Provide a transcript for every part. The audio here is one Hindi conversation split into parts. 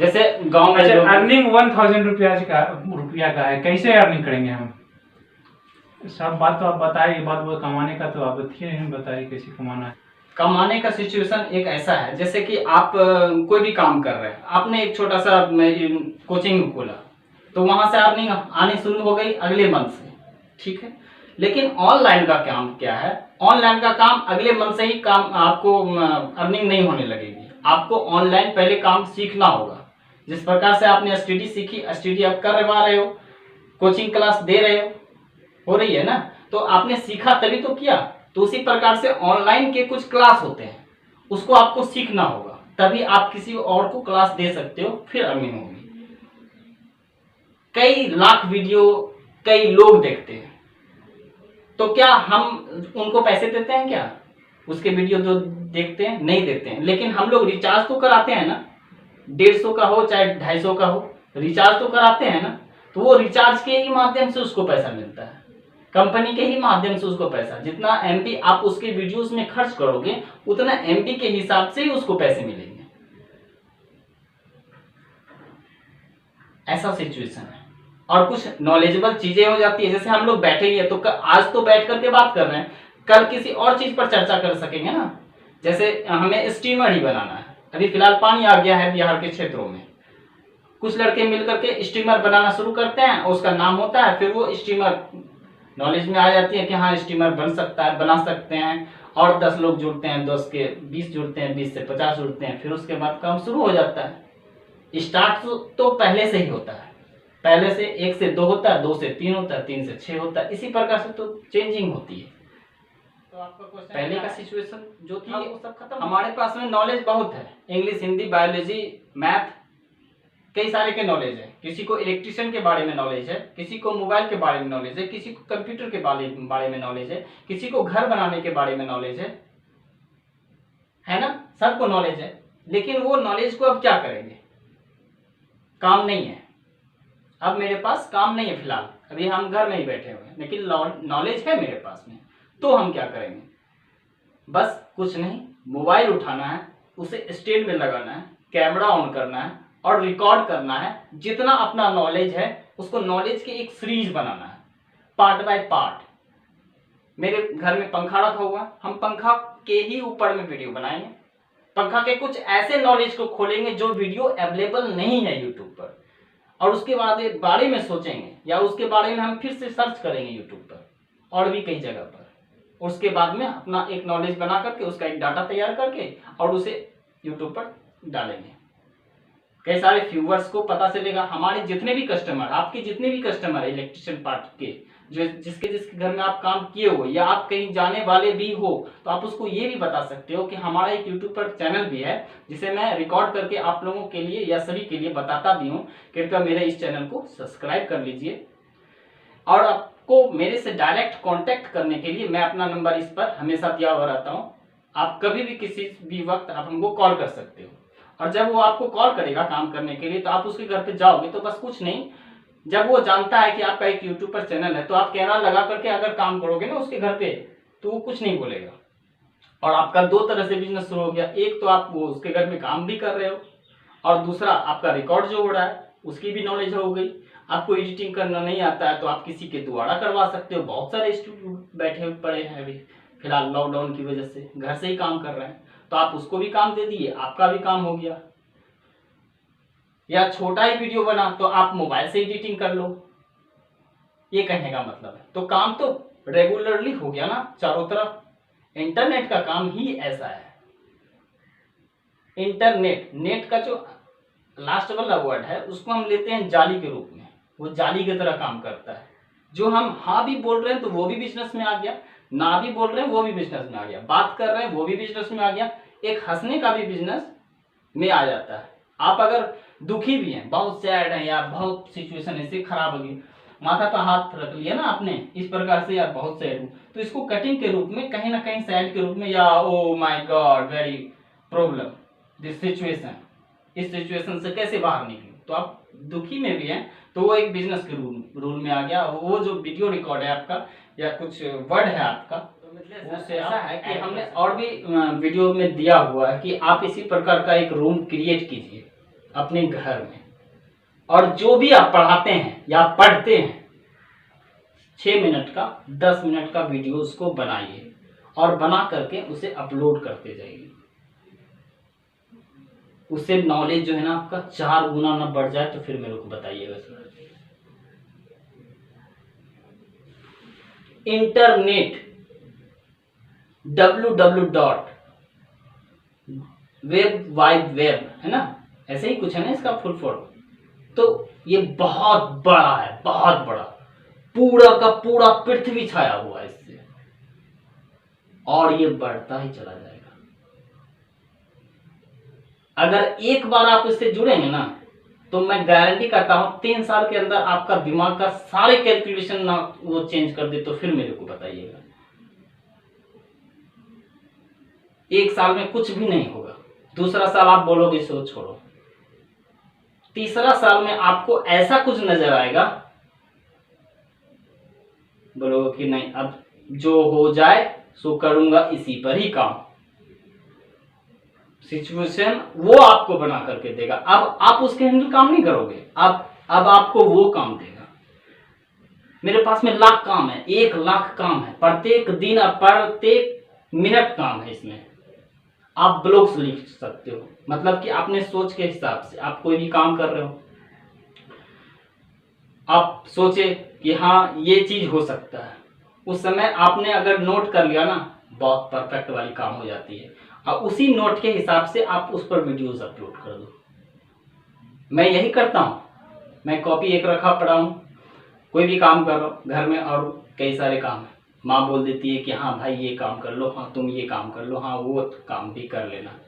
जैसे गांव में अच्छा, अर्निंग 1000 रुपया का है, कैसे अर्निंग करेंगे हम? सब बात तो आप बताइए, बात वो कमाने का तो आप नहीं बताइए कैसे कमाना है। कमाने का सिचुएशन एक ऐसा है, जैसे कि आप कोई भी काम कर रहे हैं, आपने एक छोटा सा कोचिंग खोला, तो वहां से अर्निंग आनी शुरू हो गई अगले मंथ से, ठीक है। लेकिन ऑनलाइन का काम क्या है, ऑनलाइन का काम अगले मंथ से ही काम आपको अर्निंग नहीं होने लगेगी। आपको ऑनलाइन पहले काम सीखना होगा। जिस प्रकार से आपने एसटीडी सीखी, एसटीडी आप करवा रहे हो, कोचिंग क्लास दे रहे हो रही है ना, तो आपने सीखा तभी तो किया। तो उसी प्रकार से ऑनलाइन के कुछ क्लास होते हैं, उसको आपको सीखना होगा, तभी आप किसी और को क्लास दे सकते हो, फिर अर्निंग होगी। कई लाख वीडियो कई लोग देखते हैं, तो क्या हम उनको पैसे देते हैं क्या? उसके वीडियो जो देखते हैं नहीं देते हैं, लेकिन हम लोग रिचार्ज तो कराते हैं ना, 150 का हो चाहे 250 का हो, रिचार्ज तो कराते हैं ना। तो वो रिचार्ज के ही माध्यम से उसको पैसा मिलता है, कंपनी के ही माध्यम से उसको पैसा, जितना एमबी आप उसके वीडियोस में खर्च करोगे उतना एमबी के हिसाब से ही उसको पैसे मिलेंगे। ऐसा सिचुएशन है। और कुछ नॉलेजेबल चीजें हो जाती है, जैसे हम लोग बैठे ही है तो आज तो बैठ करके बात कर रहे हैं, कल किसी और चीज पर चर्चा कर सकेंगे ना। जैसे हमें स्टीमर ही बनाना है, अभी फिलहाल पानी आ गया है बिहार के क्षेत्रों में, कुछ लड़के मिलकर के स्टीमर बनाना शुरू करते हैं, उसका नाम होता है, फिर वो स्टीमर नॉलेज में आ जाती है कि हाँ स्टीमर बन सकता है, बना सकते हैं। और 10 लोग जुड़ते हैं, 10 के 20 जुड़ते हैं, 20 से 50 जुड़ते हैं, फिर उसके बाद काम शुरू हो जाता है। स्टार्ट तो पहले से ही होता है, पहले से 1 से 2 होता है, 2 से 3 होता है, 3 से 6 होता है, इसी प्रकार से तो चेंजिंग होती है। तो आपका क्वेश्चन पहले का सिचुएशन जो था वो सब खत्म। हमारे पास में नॉलेज बहुत है, इंग्लिश, हिंदी, बायोलॉजी, मैथ, कई सारे के नॉलेज है। किसी को इलेक्ट्रिशियन के बारे में नॉलेज है, किसी को मोबाइल के बारे में नॉलेज है, किसी को कंप्यूटर के बारे में नॉलेज है, किसी को घर बनाने के बारे में नॉलेज है ना, सबको नॉलेज है। लेकिन वो नॉलेज को अब क्या करेंगे? काम नहीं है, अब मेरे पास काम नहीं है फिलहाल, अभी हम घर में ही बैठे हुए हैं, लेकिन नॉलेज है मेरे पास में, तो हम क्या करेंगे? बस कुछ नहीं, मोबाइल उठाना है, उसे स्टैंड में लगाना है, कैमरा ऑन करना है और रिकॉर्ड करना है। जितना अपना नॉलेज है उसको नॉलेज की एक सीरीज बनाना है, पार्ट बाय पार्ट। मेरे घर में पंखा रखा हुआ, हम पंखा के ही ऊपर में वीडियो बनाएंगे, पंखा के कुछ ऐसे नॉलेज को खोलेंगे जो वीडियो अवेलेबल नहीं है यूट्यूब पर, और उसके बाद बारे में सोचेंगे, या उसके बारे में हम फिर से सर्च करेंगे यूट्यूब पर और भी कई जगह पर। उसके बाद में अपना एक नॉलेज बना करके, उसका एक डाटा तैयार करके और उसे यूट्यूब पर डालेंगे। कई सारे व्यूअर्स को पता चलेगा, हमारे जितने भी कस्टमर, आपके जितने भी कस्टमर है इलेक्ट्रिशियन पार्ट के, जो जिसके घर में आप काम किए हो या आप कहीं जाने वाले भी हो, तो आप उसको ये भी बता सकते हो कि हमारा एक यूट्यूब पर चैनल भी है, जिसे मैं रिकॉर्ड करके आप लोगों के लिए या सभी के लिए बताता भी हूँ। कृपया मेरे इस चैनल को सब्सक्राइब कर लीजिए। और आपको मेरे से डायरेक्ट कॉन्टेक्ट करने के लिए मैं अपना नंबर इस पर हमेशा दिया हुआ रहता हूँ, आप कभी भी किसी भी वक्त आप हमको कॉल कर सकते हो। और जब वो आपको कॉल करेगा काम करने के लिए, तो आप उसके घर पे जाओगे तो बस कुछ नहीं, जब वो जानता है कि आपका एक यूट्यूब पर चैनल है, तो आप कैमरा लगा करके अगर काम करोगे ना उसके घर पे, तो वो कुछ नहीं बोलेगा। और आपका 2 तरह से बिजनेस शुरू हो गया, एक तो आप वो उसके घर में काम भी कर रहे हो, और दूसरा आपका रिकॉर्ड जो हो रहा है उसकी भी नॉलेज हो गई। आपको एडिटिंग करना नहीं आता है तो आप किसी के द्वारा करवा सकते हो। बहुत सारे स्टूडेंट बैठे पड़े हैं अभी फिलहाल लॉकडाउन की वजह से, घर से ही काम कर रहे हैं, तो आप उसको भी काम दे दिए, आपका भी काम हो गया। या छोटा ही वीडियो बना तो आप मोबाइल से एडिटिंग कर लो, ये कहने का मतलब है। तो काम तो रेगुलरली हो गया ना चारों तरफ। इंटरनेट का काम ही ऐसा है। इंटरनेट, नेट का जो लास्ट वाला वर्ड है उसको हम लेते हैं जाली के रूप में, वो जाली की तरह काम करता है। जो हम हाँ भी बोल रहे हैं तो वो भी बिजनेस में आ गया, ना भी बोल रहे हैं वो भी बिजनेस में आ गया, बात कर रहे हैं वो भी बिजनेस में आ गया, एक हंसने का भी बिजनेस में आ जाता है। आप अगर दुखी भी हैं, बहुत सैड हैं, या बहुत सिचुएशन ऐसे खराब हो गई, माथा पर हाथ रख लिया ना आपने इस प्रकार से, यार बहुत सैड हूं, तो इसको कटिंग के रूप में कहीं ना कहीं सैड के रूप में, या oh my God very problem this situation, इस सिचुएशन से कैसे बाहर निकलूं, तो आप दुखी में भी हैं तो वो एक बिजनेस के रूल में आ गया। वो जो वीडियो रिकॉर्ड है आपका या कुछ वर्ड है आपका, वो से ऐसा है कि हमने और भी वीडियो में दिया हुआ है कि आप इसी प्रकार का एक रूम क्रिएट कीजिए, अपने घर में, और जो भी आप पढ़ाते हैं या पढ़ते हैं 6 मिनट का 10 मिनट का वीडियो उसको बनाइए और बना करके उसे अपलोड करते जाइए। उससे नॉलेज जो है ना आपका 4 गुना ना बढ़ जाए तो फिर मेरे को बताइएगा sir. Internet www. Web wide web है ना, ऐसे ही कुछ है ना इसका फुल फॉर्म। तो ये बहुत बड़ा है, बहुत बड़ा, पूरा का पूरा पृथ्वी छाया हुआ है इससे, और ये बढ़ता ही चला जाएगा। अगर एक बार आप इससे जुड़ेंगे ना तो मैं गारंटी करता हूं 3 साल के अंदर आपका दिमाग का सारे कैलकुलेशन ना वो चेंज कर दे तो फिर मेरे को बताइएगा। 1 साल में कुछ भी नहीं होगा, दूसरा साल आप बोलोगे इसको छोड़ो, तीसरा साल में आपको ऐसा कुछ नजर आएगा, बोलोगे कि नहीं अब जो हो जाए सो करूंगा इसी पर ही काम। सिचुएशन वो आपको बना करके देगा, अब आप उसके हैंडल काम नहीं करोगे, अब आपको वो काम देगा। मेरे पास में लाख काम है, 1 लाख काम है, प्रत्येक दिन प्रत्येक मिनट काम है इसमें। आप ब्लॉग्स लिख सकते हो, मतलब कि अपने सोच के हिसाब से आप कोई भी काम कर रहे हो, आप सोचे कि हाँ ये चीज हो सकता है, उस समय आपने अगर नोट कर लिया ना, बहुत परफेक्ट वाली काम हो जाती है। और उसी नोट के हिसाब से आप उस पर वीडियोस अपलोड कर दो। मैं यही करता हूँ, मैं कॉपी एक रखा पड़ा हूँ, कोई भी काम कर रहा हूँ घर में, और कई सारे काम है, माँ बोल देती है कि हाँ भाई ये काम कर लो, हाँ तुम ये काम कर लो, हाँ वो काम भी कर लेना।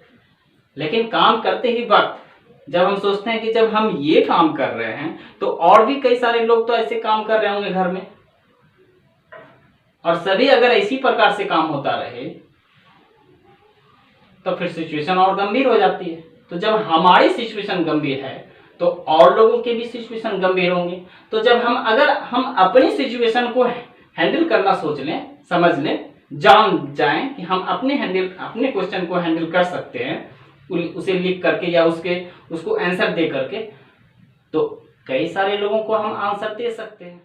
लेकिन काम करते ही वक्त जब हम सोचते हैं कि जब हम ये काम कर रहे हैं तो और भी कई सारे लोग तो ऐसे काम कर रहे होंगे घर में, और सभी अगर इसी प्रकार से काम होता रहे तो फिर सिचुएशन और गंभीर हो जाती है। तो जब हमारी सिचुएशन गंभीर है तो और लोगों के भी सिचुएशन गंभीर होंगे। तो जब अगर हम अपनी सिचुएशन को हैंडल करना सोच लें, समझ लें, जान जाएं कि हम अपने क्वेश्चन को हैंडल कर सकते हैं, उसे लिख करके या उसको आंसर दे करके, तो कई सारे लोगों को हम आंसर दे सकते हैं।